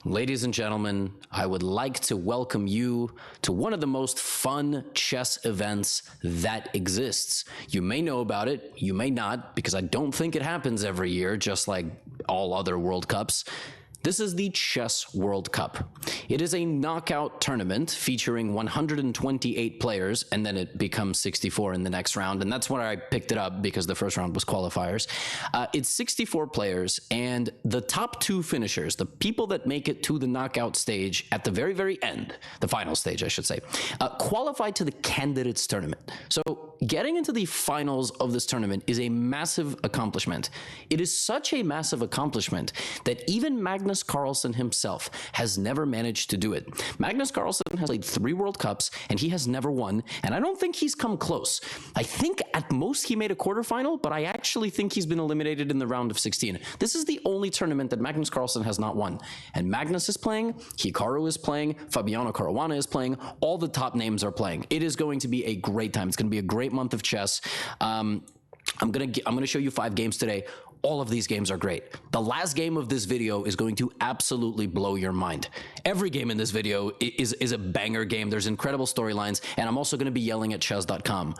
Ladies and gentlemen, I would like to welcome you to one of the most fun chess events that exists. You may know about it, you may not, because I don't think it happens every year, just like all other World Cups. This is the Chess World Cup. It is a knockout tournament featuring 128 players, and then it becomes 64 in the next round, and that's where I picked it up because the first round was qualifiers. It's 64 players, and the top two finishers, the people that make it to the knockout stage at the very, very end, the final stage, I should say, qualify to the Candidates Tournament. So getting into the finals of this tournament is a massive accomplishment. It is such a massive accomplishment that even Magnus Carlsen himself has never managed to do it. Magnus Carlsen has played 3 World Cups and he has never won, and I don't think he's come close. I think at most he made a quarterfinal, but I actually think he's been eliminated in the round of 16. This is the only tournament that Magnus Carlsen has not won. And Magnus is playing, Hikaru is playing, Fabiano Caruana is playing, all the top names are playing. It is going to be a great time. It's going to be a great month of chess. I'm gonna show you 5 games today. All of these games are great. The last game of this video is going to absolutely blow your mind. Every game in this video is a banger game. There's incredible storylines, and I'm also going to be yelling at chess.com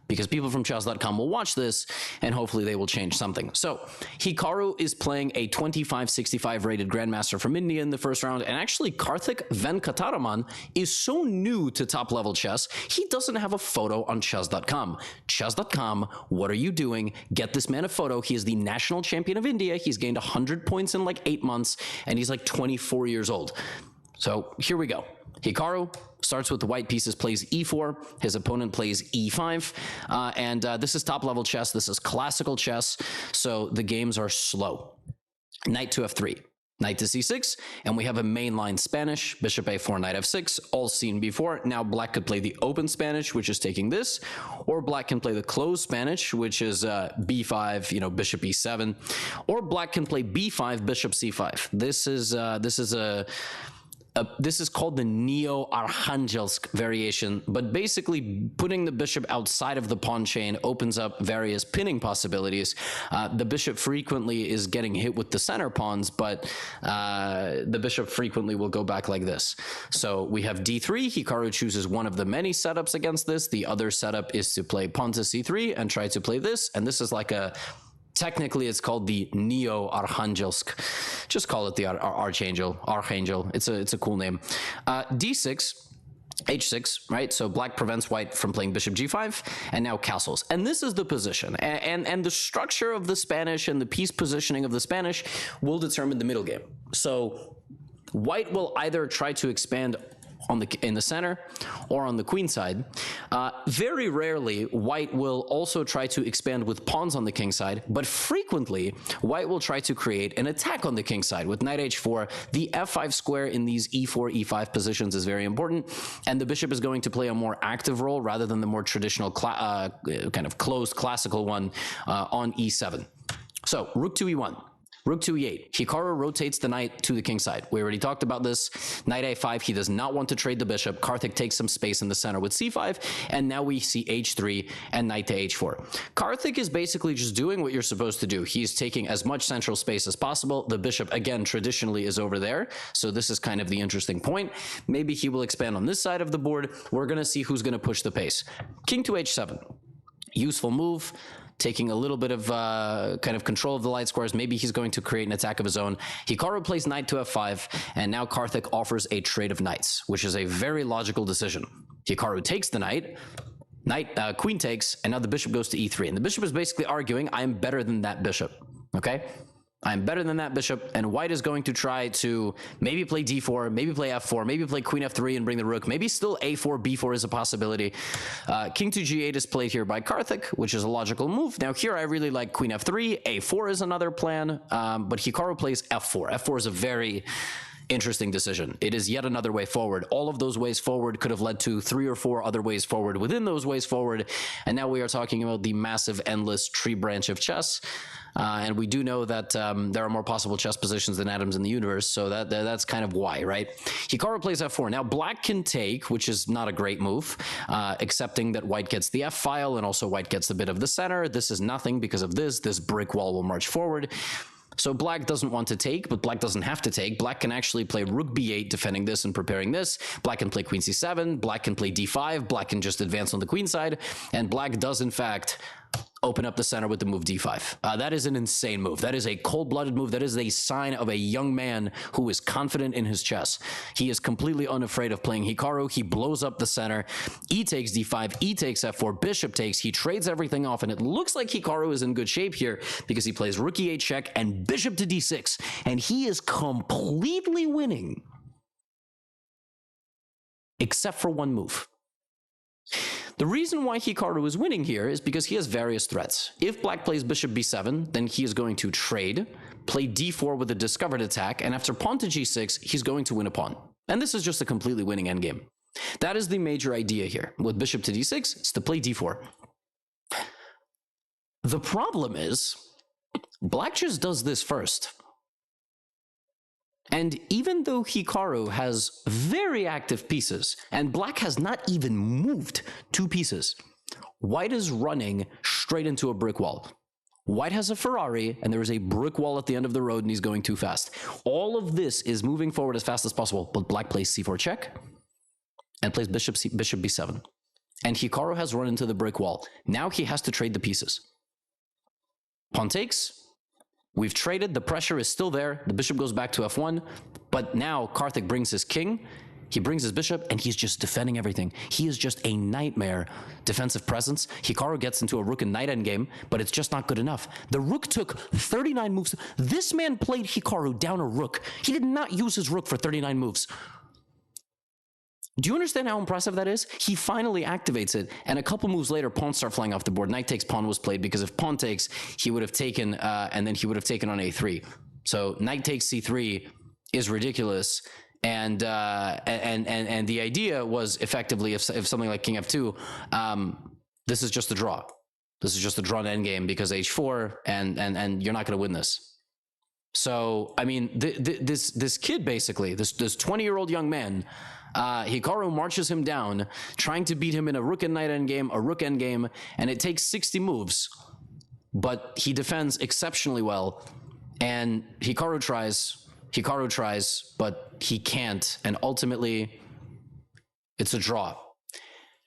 because people from chess.com will watch this and hopefully they will change something. So Hikaru is playing a 25-65 rated grandmaster from India in the first round, and actually Karthik Venkataraman is so new to top level chess, he doesn't have a photo on chess.com. Chess.com, what are you doing? Get this man a photo. He is the national champion of India. He's gained 100 points in like 8 months, and he's like 24 years old. So here we go. Hikaru starts with the white pieces, plays e4. His opponent plays e5. And this is top-level chess. This is classical chess, so the games are slow. Knight to f3. Knight to c6, and we have a mainline Spanish, bishop a4, knight f6, all seen before. Now black could play the open Spanish, which is taking this, or black can play the closed Spanish, which is b5, bishop e7, or black can play b5, bishop c5. This is called the Neo-Arkhangelsk variation, but basically putting the bishop outside of the pawn chain opens up various pinning possibilities. The bishop frequently is getting hit with the center pawns, but the bishop frequently will go back like this. So we have d3. Hikaru chooses one of the many setups against this. The other setup is to play pawn to c3 and try to play this, and this is like a... Technically, it's called the Neo-Arkhangelsk. Just call it the Archangel. It's a cool name. D6, H6, right? So black prevents white from playing bishop g5, and now castles. And this is the position. And the structure of the Spanish and the piece positioning of the Spanish will determine the middle game. So white will either try to expand in the center or on the queen side. Very rarely, white will also try to expand with pawns on the king side, but frequently, white will try to create an attack on the king side with knight h4. The f5 square in these e4, e5 positions is very important, and the bishop is going to play a more active role rather than the more traditional kind of closed classical one on e7. So, rook to e1. Rook to e8. Hikaru rotates the knight to the king side. We already talked about this. Knight a5. He does not want to trade the bishop. Karthik takes some space in the center with c5, and now we see h3 and knight to h4. Karthik is basically just doing what you're supposed to do. He's taking as much central space as possible. The bishop, again, traditionally is over there, so this is kind of the interesting point. Maybe he will expand on this side of the board. We're going to see who's going to push the pace. King to h7. Useful move. Taking a little bit of kind of control of the light squares. Maybe he's going to create an attack of his own. Hikaru plays knight to f5, and now Karthik offers a trade of knights, which is a very logical decision. Hikaru takes the knight, queen takes, and now the bishop goes to e3. And the bishop is basically arguing, I'm better than that bishop, okay? I'm better than that bishop, and white is going to try to maybe play d4, maybe play f4, maybe play queen f3 and bring the rook. Maybe still a4, b4 is a possibility. King to g8 is played here by Karthik, which is a logical move. Now here I really like queen f3, a4 is another plan, but Hikaru plays f4. f4 is a very interesting decision. It is yet another way forward. All of those ways forward could have led to 3 or 4 other ways forward within those ways forward, and now we are talking about the massive, endless tree branch of chess. And we do know that there are more possible chess positions than atoms in the universe, so that's kind of why, right? Hikaru plays f4. Now black can take, which is not a great move, accepting that white gets the f-file and also white gets a bit of the center. This is nothing because of this. This brick wall will march forward. So black doesn't want to take, but black doesn't have to take. Black can actually play rook b8, defending this and preparing this. Black can play queen c7. Black can play d5. Black can just advance on the queen side. And black does, in fact, open up the center with the move d5. That is an insane move. That is a cold-blooded move. That is a sign of a young man who is confident in his chess. He is completely unafraid of playing Hikaru. He blows up the center. E takes d5. E takes f4. Bishop takes. He trades everything off, and it looks like Hikaru is in good shape here because he plays rook e8 check and bishop to d6, and he is completely winning except for one move. The reason why Hikaru is winning here is because he has various threats. If black plays bishop b7, then he is going to trade, play d4 with a discovered attack, and after pawn to g6, he's going to win a pawn. And this is just a completely winning endgame. That is the major idea here. With bishop to d6, it's to play d4. The problem is, black just does this first. And even though Hikaru has very active pieces, and black has not even moved 2 pieces, white is running straight into a brick wall. White has a Ferrari, and there is a brick wall at the end of the road, and he's going too fast. All of this is moving forward as fast as possible, but black plays c4 check, and plays bishop b7. And Hikaru has run into the brick wall. Now he has to trade the pieces. Pawn takes. We've traded, the pressure is still there, the bishop goes back to f1, but now Karthik brings his king, he brings his bishop, and he's just defending everything. He is just a nightmare defensive presence. Hikaru gets into a rook and knight endgame, but it's just not good enough. The rook took 39 moves. This man played Hikaru down a rook. He did not use his rook for 39 moves. Do you understand how impressive that is? He finally activates it, and a couple moves later, pawns start flying off the board. Knight takes pawn was played, because if pawn takes, he would have taken, and then he would have taken on a3. So knight takes c3 is ridiculous, and the idea was effectively, if something like king f2, this is just a draw. This is just a drawn endgame because h4, and you're not going to win this. So I mean, this kid basically, this 20-year-old young man. Hikaru marches him down, trying to beat him in a rook and knight endgame, a rook endgame, and it takes 60 moves, but he defends exceptionally well, and Hikaru tries, but he can't, and ultimately, it's a draw.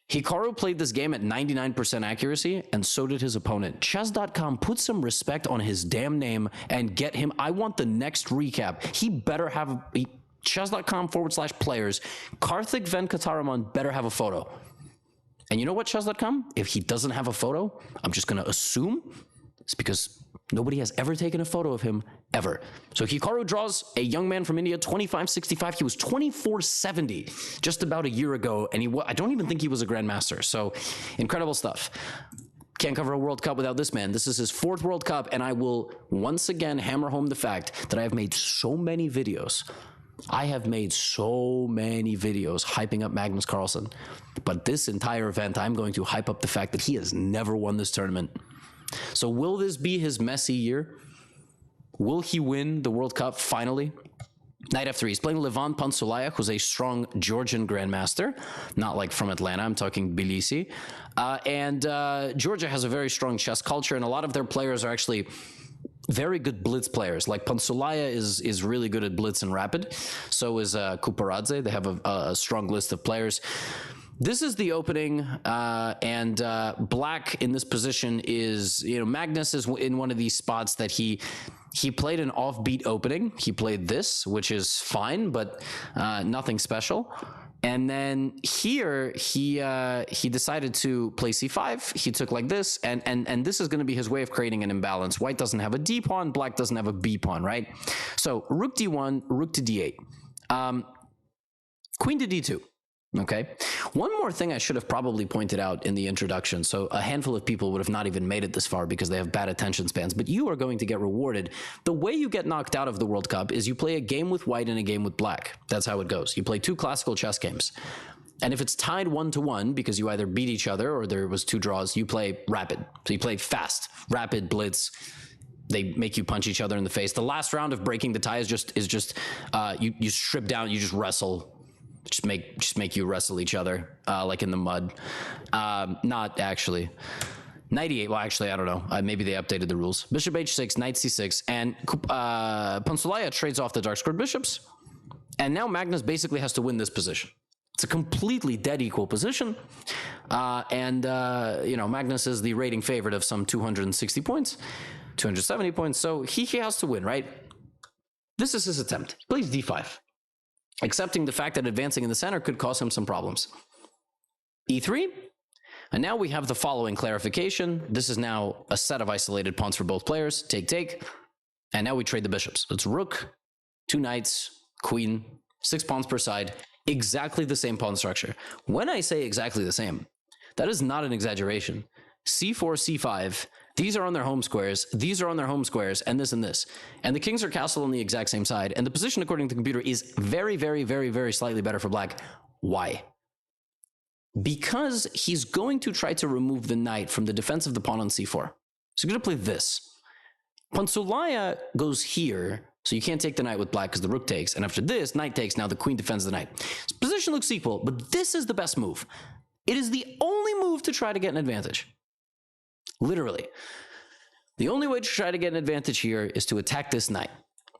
Hikaru played this game at 99% accuracy, and so did his opponent. Chess.com, put some respect on his damn name and get him. I want the next recap. He better have... Chess.com/players, Karthik Venkataraman better have a photo. And you know what, Chess.com? If he doesn't have a photo, I'm just going to assume it's because nobody has ever taken a photo of him, ever. So Hikaru draws a young man from India, 2565. He was 2470 just about a year ago, and I don't even think he was a grandmaster. So incredible stuff. Can't cover a World Cup without this man. This is his 4th World Cup, and I will once again hammer home the fact that I have made so many videos. I have made so many videos hyping up Magnus Carlsen, but this entire event, I'm going to hype up the fact that he has never won this tournament. So will this be his messy year? Will he win the World Cup finally? Knight f3. He's playing Levant Pansulayev, who's a strong Georgian grandmaster, not like from Atlanta. I'm talking Tbilisi. Georgia has a very strong chess culture, and a lot of their players are actually very good blitz players. Like Pansulaya is really good at blitz and rapid. So is Kuparadze. They have a strong list of players. This is the opening, and black in this position is, Magnus is in one of these spots that he played an offbeat opening. He played this, which is fine, but nothing special. And then here he decided to play c5. He took like this, and this is going to be his way of creating an imbalance. White doesn't have a d pawn, black doesn't have a b pawn, right? So rook d1, rook to d8, queen to d2. Okay. One more thing I should have probably pointed out in the introduction. So a handful of people would have not even made it this far because they have bad attention spans, but you are going to get rewarded. The way you get knocked out of the World Cup is you play a game with white and a game with black. That's how it goes. You play 2 classical chess games. And if it's tied 1-1 because you either beat each other or there was 2 draws, you play rapid. So you play fast, rapid, blitz. They make you punch each other in the face. The last round of breaking the tie is just you strip down, you just wrestle. Just make you wrestle each other like in the mud. Not actually. Knight e8. Well, actually, I don't know. Maybe they updated the rules. Bishop h6, knight c6, and Ponsulaya trades off the dark squared bishops. And now Magnus basically has to win this position. It's a completely dead equal position. You know, Magnus is the rating favorite of some 260 points, 270 points. So he has to win, right? This is his attempt. He plays d5, accepting the fact that advancing in the center could cause him some problems. e3. And now we have the following clarification. This is now a set of isolated pawns for both players. Take, take. And now we trade the bishops. It's rook, 2 knights, queen, 6 pawns per side. Exactly the same pawn structure. When I say exactly the same, that is not an exaggeration. c4, c5. These are on their home squares. These are on their home squares, and this and this. And the kings are castled on the exact same side. And the position, according to the computer, is very, very, very, very slightly better for black. Why? Because he's going to try to remove the knight from the defense of the pawn on c4. So you're going to play this. Ponsulaya goes here, so you can't take the knight with black because the rook takes. And after this, knight takes, now the queen defends the knight. His position looks equal, but this is the best move. It is the only move to try to get an advantage. Literally. The only way to try to get an advantage here is to attack this knight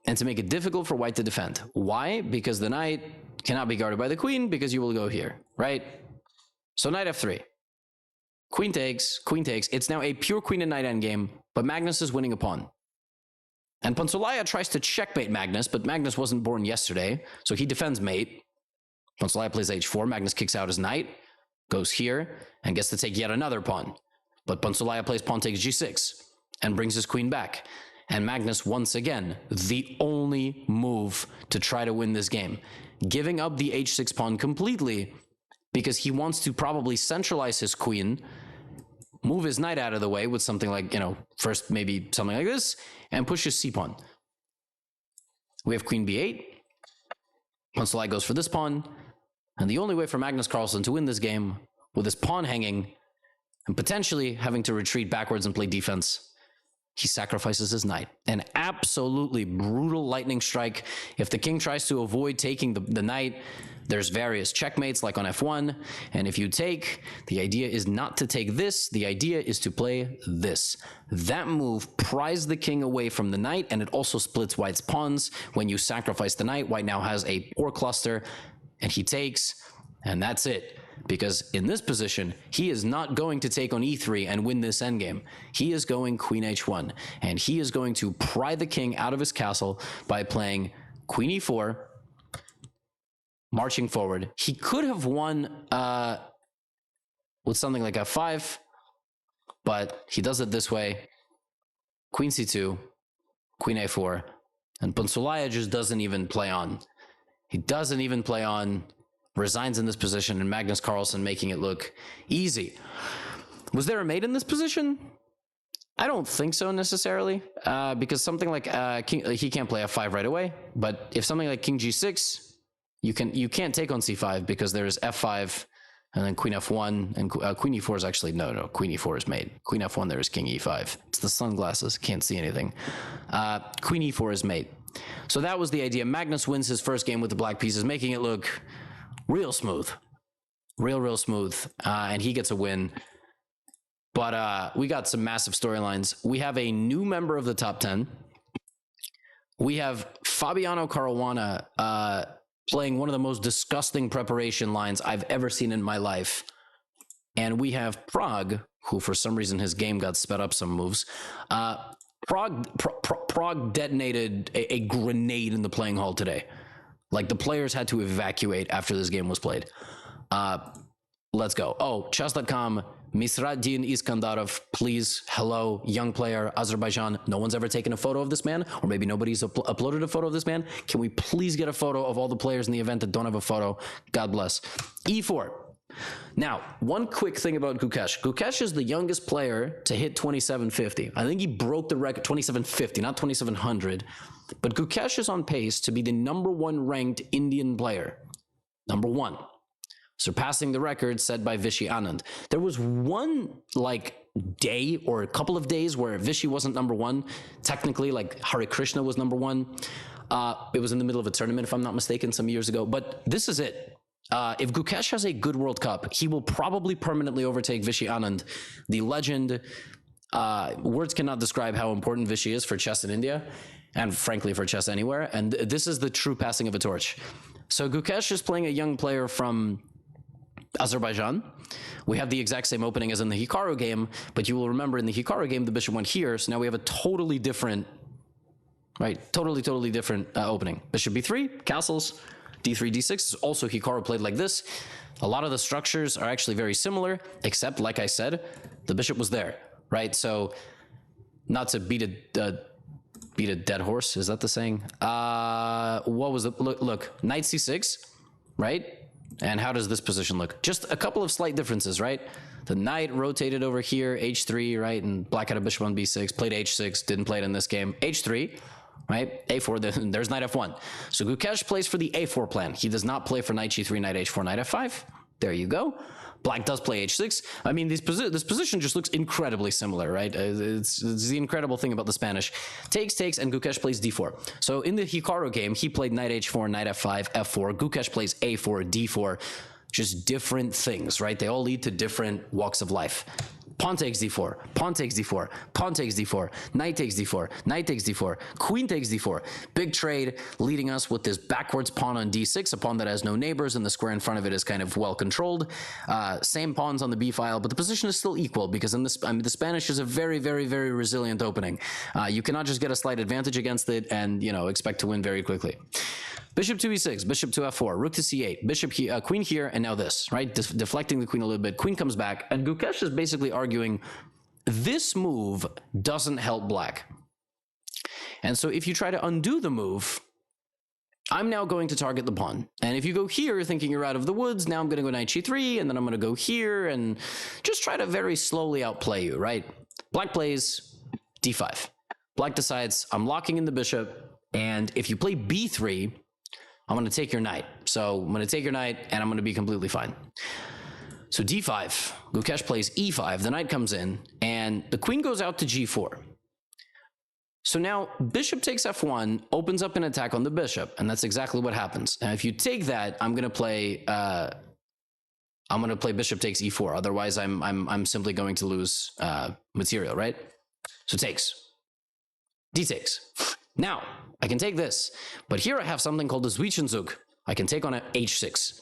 and to make it difficult for white to defend. Why? Because the knight cannot be guarded by the queen because you will go here, right? So knight f3. Queen takes, queen takes. It's now a pure queen and knight endgame, but Magnus is winning a pawn. And Ponsulaya tries to checkmate Magnus, but Magnus wasn't born yesterday, so he defends mate. Ponsulaya plays h4, Magnus kicks out his knight, goes here, and gets to take yet another pawn. But Ponsulaya plays pawn takes g6, and brings his queen back. And Magnus, once again, the only move to try to win this game, giving up the h6 pawn completely, because he wants to probably centralize his queen, move his knight out of the way with something like, you know, first maybe something like this, and push his c-pawn. We have queen b8. Ponsulaya goes for this pawn, and the only way for Magnus Carlsen to win this game, with his pawn hanging, and potentially having to retreat backwards and play defense, he sacrifices his knight. An absolutely brutal lightning strike. If the king tries to avoid taking the knight, there's various checkmates like on f1, and if you take, the idea is not to take this, the idea is to play this. That move pries the king away from the knight, and it also splits white's pawns. When you sacrifice the knight, white now has a poor cluster, and he takes, and that's it. Because in this position, he is not going to take on e3 and win this endgame. He is going queen h1, and he is going to pry the king out of his castle by playing queen e4, marching forward. He could have won with something like f5, but he does it this way. Queen c2, queen a4, and Ponsulaya just doesn't even play on. He doesn't even play on, resigns in this position, and Magnus Carlsen making it look easy. Was there a mate in this position? I don't think so necessarily, because something like he can't play f5 right away, but if something like king g6, you can't take on c5 because there's f5 and then queen f1, and queen e4 is actually, no, queen e4 is mate. Queen f1, there is king e5. It's the sunglasses, can't see anything. Queen e4 is mate. So that was the idea. Magnus wins his first game with the black pieces, making it look real smooth. Real smooth. And he gets a win. But we got some massive storylines. We have a new member of the top 10. We have Fabiano Caruana playing one of the most disgusting preparation lines I've ever seen in my life. And we have Prague, who for some reason his game got sped up some moves. Prague detonated a grenade in the playing hall today. Like, the players had to evacuate after this game was played. Let's go. Oh, chess.com, Misraddin Iskandarov, please, hello, young player, Azerbaijan. No one's ever taken a photo of this man, or maybe nobody's uploaded a photo of this man. Can we please get a photo of all the players in the event that don't have a photo? God bless. E4. Now, one quick thing about Gukesh. Gukesh is the youngest player to hit 2750. I think he broke the record, 2750, not 2700. But Gukesh is on pace to be the #1 ranked Indian player. #1. Surpassing the record set by Vishy Anand. There was one day or a couple of days where Vishy wasn't #1. Technically, like Hare Krishna was #1. It was in the middle of a tournament, if I'm not mistaken, some years ago. But this is it. If Gukesh has a good World Cup, he will probably permanently overtake Vishy Anand, the legend. Words cannot describe how important Vishy is for chess in India, and frankly for chess anywhere. And this is the true passing of a torch. So Gukesh is playing a young player from Azerbaijan. We have the exact same opening as in the Hikaru game, but you will remember in the Hikaru game, the bishop went here, so now we have a totally different, right, totally different opening. Bishop b3, castles, d3, d6, also Hikaru played like this. A lot of the structures are actually very similar, except, like I said, the bishop was there, right? So, not to beat a dead horse, is that the saying? What was it? Look, knight c6, right? And how does this position look? Just a couple of slight differences, right? The knight rotated over here, h3, right? And black had a bishop on b6, played h6, didn't play it in this game. h3, right? a4, there's knight f1. So Gukesh plays for the a4 plan. He does not play for knight g3, knight h4, knight f5. There you go. Black does play h6. I mean, this position just looks incredibly similar, right? It's the incredible thing about the Spanish. Takes, and Gukesh plays d4. So in the Hikaru game, he played knight h4, knight f5, f4. Gukesh plays a4, d4. Just different things, right? They all lead to different walks of life. Pawn takes d4, pawn takes d4, pawn takes d4, knight takes d4, knight takes d4, queen takes d4. Big trade leading us with this backwards pawn on d6, a pawn that has no neighbors and the square in front of it is kind of well controlled. Same pawns on the b file, but the position is still equal because in this, the Spanish is a very resilient opening. You cannot just get a slight advantage against it and, you know, expect to win very quickly. Bishop to e6, bishop to f4, rook to c8, bishop here, queen here, and now this, right? Deflecting the queen a little bit. Queen comes back, and Gukesh is basically arguing this move doesn't help black. And so if you try to undo the move, I'm now going to target the pawn. And if you go here thinking you're out of the woods, now I'm going to go knight g3, and then I'm going to go here and just try to very slowly outplay you, right? Black plays d5. Black decides, I'm locking in the bishop, and if you play b3, I'm going to take your knight. So I'm going to take your knight, and I'm going to be completely fine. So d5, Gukesh plays e5, the knight comes in, and the queen goes out to g4. So now bishop takes f1 opens up an attack on the bishop, and that's exactly what happens. And if you take that, I'm going to play bishop takes e4. Otherwise, I'm simply going to lose material, right? So takes, d takes. Now, I can take this, but here I have something called a Zwischenzug. I can take on a h6.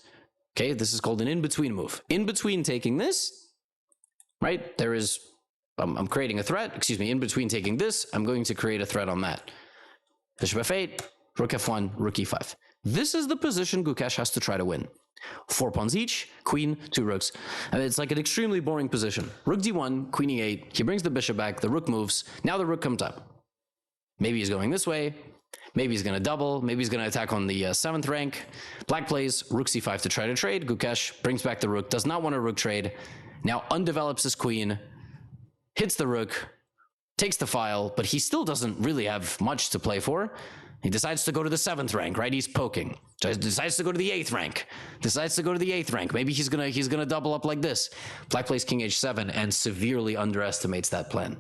Okay, this is called an in-between move. In between taking this, right, there is, I'm creating a threat, excuse me, in between taking this, I'm going to create a threat on that. Bishop f8, rook f1, rook e5. This is the position Gukesh has to try to win. 4 pawns each, queen, 2 rooks. I mean, it's like an extremely boring position. Rook d1, queen e8, he brings the bishop back, the rook moves, now the rook comes up. Maybe he's going this way, maybe he's going to double, maybe he's going to attack on the 7th rank. Black plays rook c5 to try to trade. Gukesh brings back the rook, does not want a rook trade. Now undevelops his queen, hits the rook, takes the file, but he still doesn't really have much to play for. He decides to go to the 7th rank, right? He's poking. Decides to go to the 8th rank. Decides to go to the 8th rank. Maybe he's gonna double up like this. Black plays king h7 and severely underestimates that plan.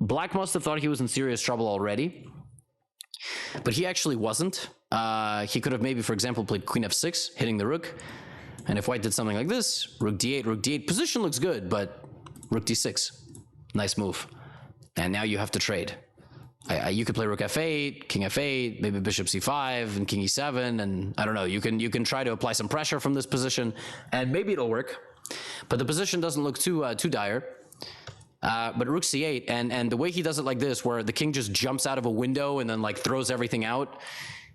Black must have thought he was in serious trouble already, but he actually wasn't. He could have maybe, for example, played queen f6, hitting the rook. And if white did something like this, rook d8, position looks good, but rook d6, nice move. And now you have to trade. You could play rook f8, king f8, maybe bishop c5 and king e7, and I don't know. You can try to apply some pressure from this position, and maybe it'll work. But the position doesn't look too dire. But rook c8, and the way he does it like this, where the king just jumps out of a window and then like throws everything out,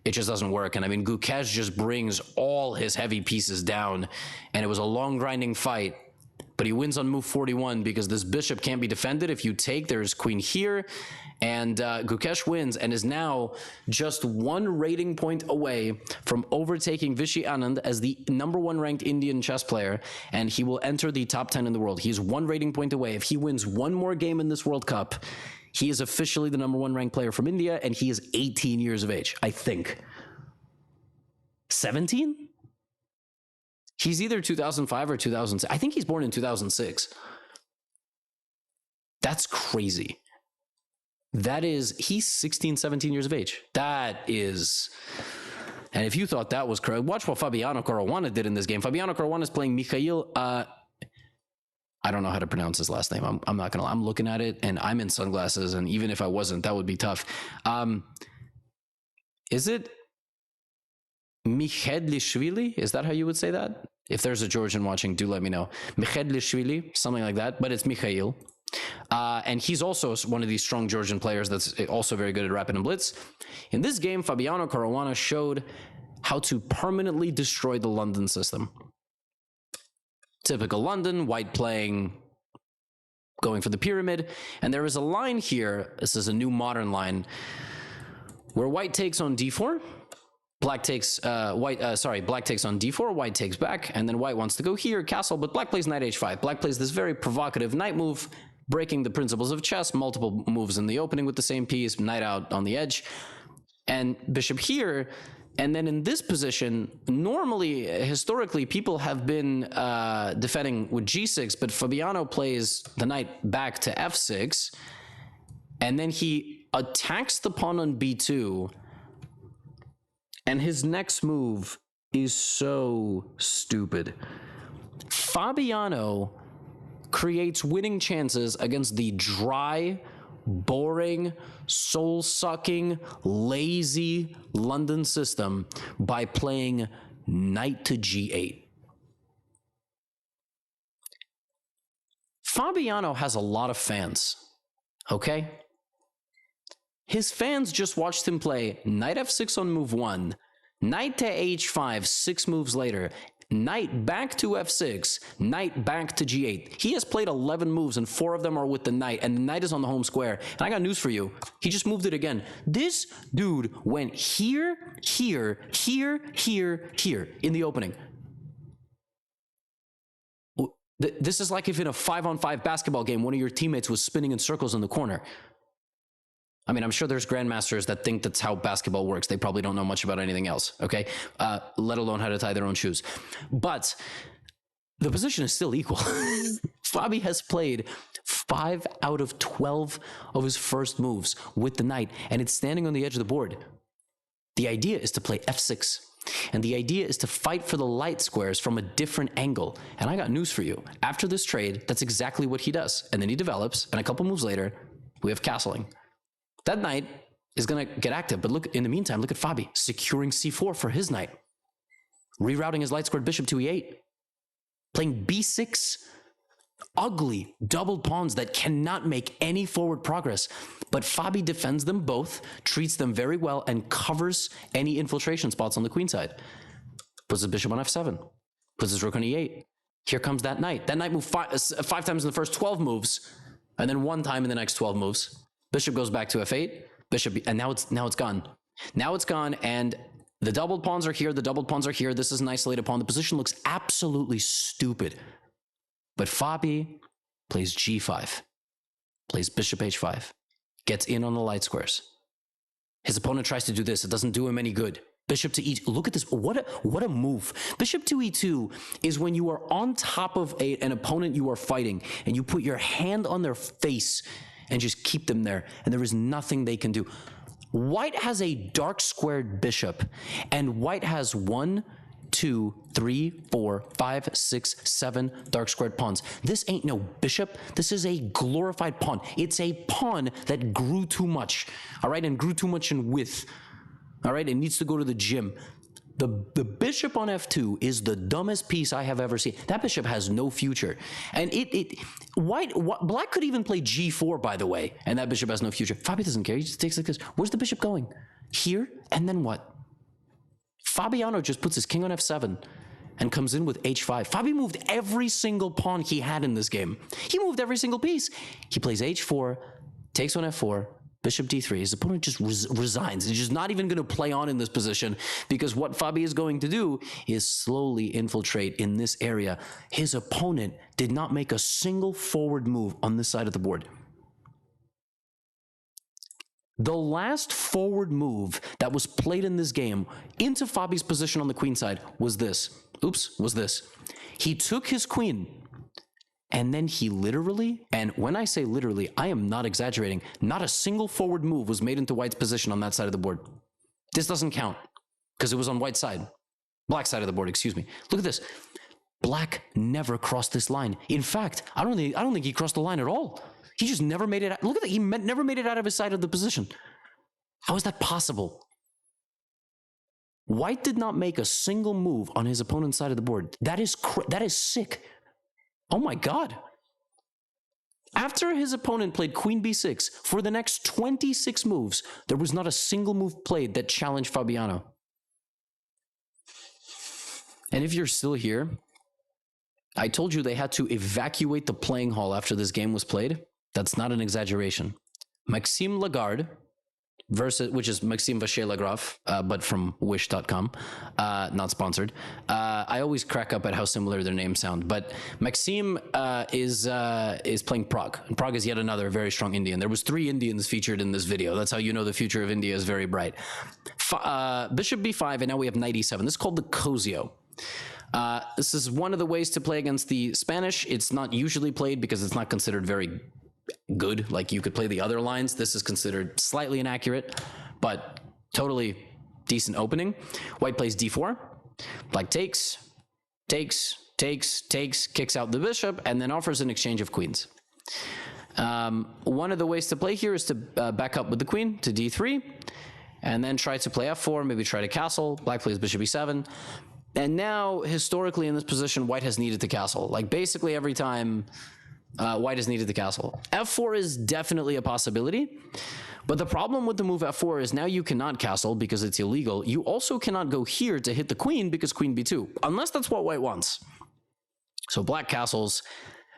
it just doesn't work. And I mean, Gukesh just brings all his heavy pieces down, and it was a long grinding fight. But he wins on move 41 because this bishop can't be defended. If you take, there's queen here, and Gukesh wins and is now just 1 rating point away from overtaking Vishy Anand as the #1 ranked Indian chess player, and he will enter the top 10 in the world. He's 1 rating point away. If he wins 1 more game in this World Cup, he is officially the #1 ranked player from India, and he is 18 years of age, I think. 17? He's either 2005 or 2006. I think he's born in 2006. That's crazy. That is, he's 16, 17 years of age. That is And if you thought that was correct, watch what Fabiano Caruana did in this game. Fabiano Caruana is playing Mikhail. I don't know how to pronounce his last name. I'm not gonna lie. I'm looking at it, and I'm in sunglasses, and even if I wasn't, that would be tough. Is it Mikhedlishvili? Is that how you would say that? If there's a Georgian watching, do let me know. Mikhedlishvili, something like that, but it's Mikhail. And he's also one of these strong Georgian players that's also very good at rapid and blitz. In this game, Fabiano Caruana showed how to permanently destroy the London system. Typical London, white playing, going for the pyramid. And there is a line here, this is a new modern line, where white takes on d4, black takes, black takes on d4, white takes back, and then white wants to go here, castle, but black plays knight h5. Black plays this very provocative knight move, breaking the principles of chess, multiple moves in the opening with the same piece, knight out on the edge, and bishop here. And then in this position, normally, historically, people have been defending with g6, but Fabiano plays the knight back to f6, and then he attacks the pawn on b2, and his next move is so stupid. Fabiano creates winning chances against the dry, boring, soul-sucking, lazy London system by playing knight to g8. Fabiano has a lot of fans, okay? His fans just watched him play knight f6 on move 1, knight to h5 6 moves later, knight back to f6, knight back to g8. He has played 11 moves and 4 of them are with the knight, and the knight is on the home square. And I got news for you. He just moved it again. This dude went here, here, here, here, here in the opening. This is like if in a 5-on-5 basketball game, one of your teammates was spinning in circles in the corner. I mean, I'm sure there's grandmasters that think that's how basketball works. They probably don't know much about anything else, okay? Let alone how to tie their own shoes. But the position is still equal. Fabi has played 5 out of 12 of his first moves with the knight, and it's standing on the edge of the board. The idea is to play f6, and the idea is to fight for the light squares from a different angle. And I got news for you. After this trade, that's exactly what he does. And then he develops, and a couple moves later, we have castling. That knight is going to get active, but look, in the meantime, look at Fabi securing c4 for his knight, rerouting his light-squared bishop to e8, playing b6, ugly doubled pawns that cannot make any forward progress, but Fabi defends them both, treats them very well, and covers any infiltration spots on the queen side. Puts his bishop on f7, puts his rook on e8. Here comes that knight. That knight moved five times in the first 12 moves, and then 1 time in the next 12 moves. Bishop goes back to f8, bishop, and now it's gone. Now it's gone, and the doubled pawns are here, the doubled pawns are here. This is an isolated pawn. The position looks absolutely stupid. But Fabi plays g5, plays bishop h5, gets in on the light squares. His opponent tries to do this. It doesn't do him any good. Bishop to e2. Look at this. What a move. Bishop to e2 is when you are on top of an opponent you are fighting, and you put your hand on their face and just keep them there, and there is nothing they can do. White has a dark squared bishop, and white has 1, 2, 3, 4, 5, 6, 7 dark squared pawns. This ain't no bishop. This is a glorified pawn. It's a pawn that grew too much, all right, and grew too much in width, all right? It needs to go to the gym. The bishop on f2 is the dumbest piece I have ever seen. That bishop has no future. And black could even play g4, by the way, and that bishop has no future. Fabi doesn't care. He just takes like this. Where's the bishop going? Here, and then what? Fabiano just puts his king on f7 and comes in with h5. Fabi moved every single pawn he had in this game. He moved every single piece. He plays h4, takes on f4, bishop d3. His opponent just resigns. He's just not even going to play on in this position, because what Fabi is going to do is slowly infiltrate in this area. His opponent did not make a single forward move on this side of the board. The last forward move that was played in this game into Fabi's position on the queen side was this. He took his queen, and then he literally, and when I say literally, I am not exaggerating, not a single forward move was made into white's position on that side of the board. This doesn't count. because it was on white side, black side of the board, excuse me. Look at this. Black never crossed this line. In fact, I don't think he crossed the line at all. He just never made it. Look at that. He never made it out of his side of the position. How is that possible? White did not make a single move on his opponent's side of the board. That is sick. Oh my God. After his opponent played queen b6, for the next 26 moves, there was not a single move played that challenged Fabiano. And if you're still here, I told you they had to evacuate the playing hall after this game was played. That's not an exaggeration. Maxime Lagarde, which is Maxime Vacher-Lagrave, but from wish.com, not sponsored. I always crack up at how similar their names sound, but Maxime is playing Prague. And Prague is yet another very strong Indian. There was 3 Indians featured in this video. That's how you know the future of India is very bright. Bishop b5, and now we have knight e7. This is called the Cosio. This is one of the ways to play against the Spanish. It's not usually played because it's not considered very good. Like, you could play the other lines. This is considered slightly inaccurate, but totally decent opening. White plays d4. Black takes, kicks out the bishop, and then offers an exchange of queens. One of the ways to play here is to back up with the queen to d3, and then try to play f4, maybe try to castle. Black plays bishop e7. And now, historically in this position, white has needed to castle. Like, basically every time white has needed to castle. f4 is definitely a possibility, but the problem with the move f4 is now you cannot castle because it's illegal. You also cannot go here to hit the queen because queen b2, unless that's what white wants. So black castles,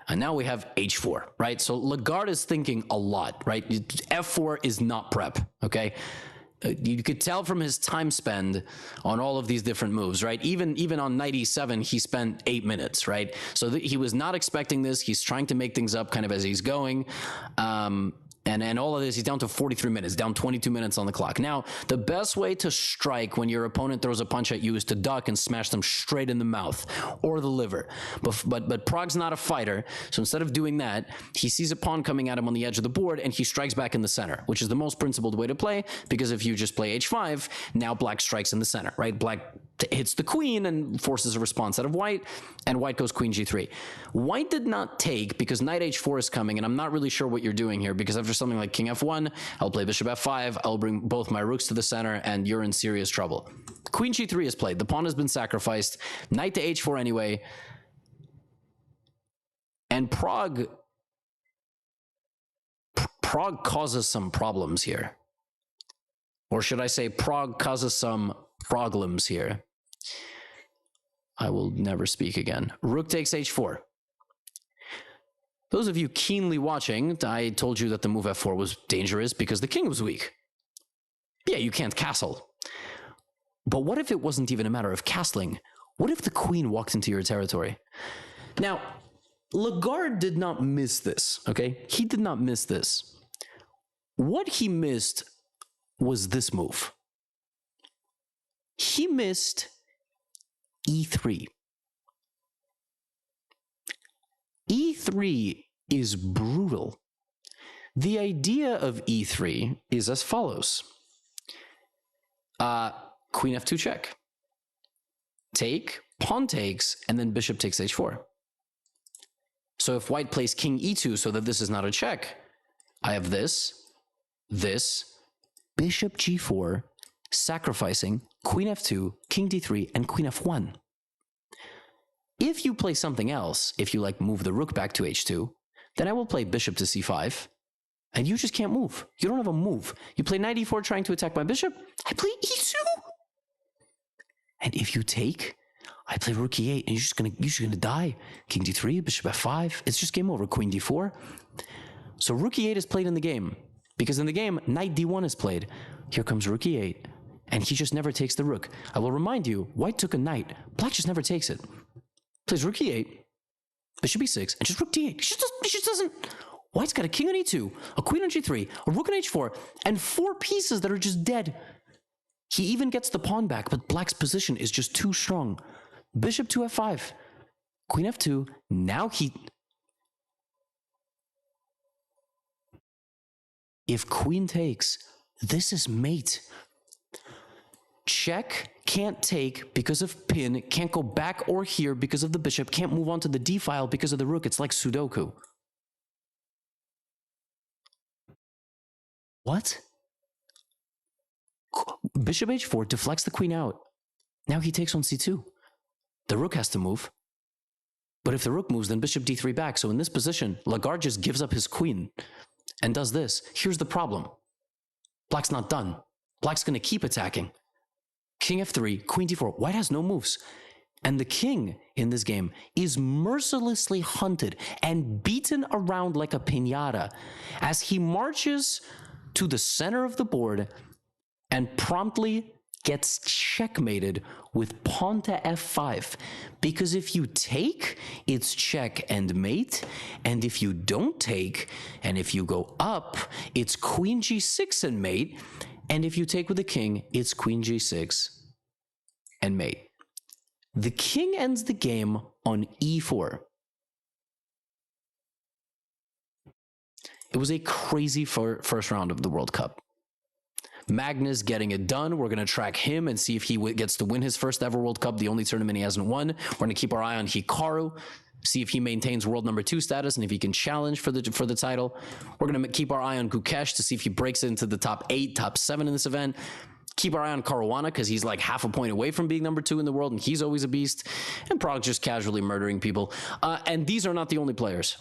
and now we have h4, right? So Lagarde is thinking a lot, right? f4 is not prep, okay? You could tell from his time spend on all of these different moves, right? Even on knight e7, he spent 8 minutes, right? So he was not expecting this. He's trying to make things up kind of as he's going. And all of this, he's down to 43 minutes, down 22 minutes on the clock. Now, the best way to strike when your opponent throws a punch at you is to duck and smash them straight in the mouth or the liver. But Prague's not a fighter, so instead of doing that, he sees a pawn coming at him on the edge of the board, and he strikes back in the center, which is the most principled way to play, because if you just play h5, now black strikes in the center, right? Black hits the queen and forces a response out of white, and white goes queen g3. White did not take because knight h4 is coming, and I'm not really sure what you're doing here, because after something like king f1, I'll play bishop f5, I'll bring both my rooks to the center, and you're in serious trouble. Queen g3 is played, the pawn has been sacrificed, knight to h4 anyway, and Prague causes some problems here. Or should I say Prague causes some problems here. I will never speak again. Rook takes h4. Those of you keenly watching, I told you that the move f4 was dangerous because the king was weak. Yeah, you can't castle. But what if it wasn't even a matter of castling? What if the queen walked into your territory? Now, Lagarde did not miss this, okay? He did not miss this. What he missed was this move. He missed e3. e3 is brutal. The idea of e3 is as follows. Queen f2 check. Take, pawn takes, and then bishop takes h4. So if white plays king e2 so that this is not a check, I have this, bishop g4, sacrificing queen f2, king d3, and queen f1. If you play something else, if you like move the rook back to h2, then I will play bishop to c5, and you just can't move. You don't have a move. You play knight e4 trying to attack my bishop, I play e2. And if you take, I play rook e8, and you're just gonna die. King d3, bishop f5, it's just game over, queen d4. So rook e8 is played in the game, because in the game, knight d1 is played. Here comes rook e8, and he just never takes the rook. I will remind you, white took a knight, black just never takes it. Plays rook e8, bishop e6, and just rook d8. He just doesn't. White's got a king on e2, a queen on g3, a rook on h4, and 4 pieces that are just dead. He even gets the pawn back, but black's position is just too strong. Bishop to f5, queen f2, now if queen takes, this is mate. check, can't take because of pin, can't go back or here because of the bishop, can't move on to the d file because of the rook. It's like Sudoku. What? Bishop h4 deflects the queen out. Now he takes on c2. The rook has to move. But if the rook moves, then bishop d3 back. So in this position, Lagarde just gives up his queen and does this. Here's the problem. Black's not done. Black's going to keep attacking. King f3, queen d4. White has no moves. And the king in this game is mercilessly hunted and beaten around like a piñata as he marches to the center of the board and promptly gets checkmated with pawn to f5. Because if you take, it's check and mate. And if you don't take, and if you go up, it's queen g6 and mate. And if you take with the king, it's queen g6 and mate. The king ends the game on e4. It was a crazy first round of the World Cup. Magnus getting it done. We're going to track him and see if he gets to win his first ever World Cup, the only tournament he hasn't won. We're going to keep our eye on Hikaru, see if he maintains world number 2 status and if he can challenge for the title. We're going to keep our eye on Gukesh to see if he breaks into the top 8, top 7 in this event. Keep our eye on Caruana because he's like half a point away from being number 2 in the world, and he's always a beast. And Prague just casually murdering people. And these are not the only players.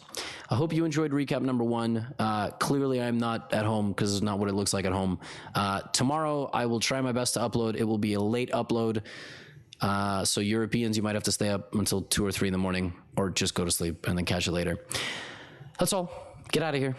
I hope you enjoyed recap number 1. Clearly, I'm not at home because it's not what it looks like at home. Tomorrow, I will try my best to upload. It will be a late upload. So Europeans, you might have to stay up until 2 or 3 in the morning, or just go to sleep and then catch it later. That's all. Get out of here.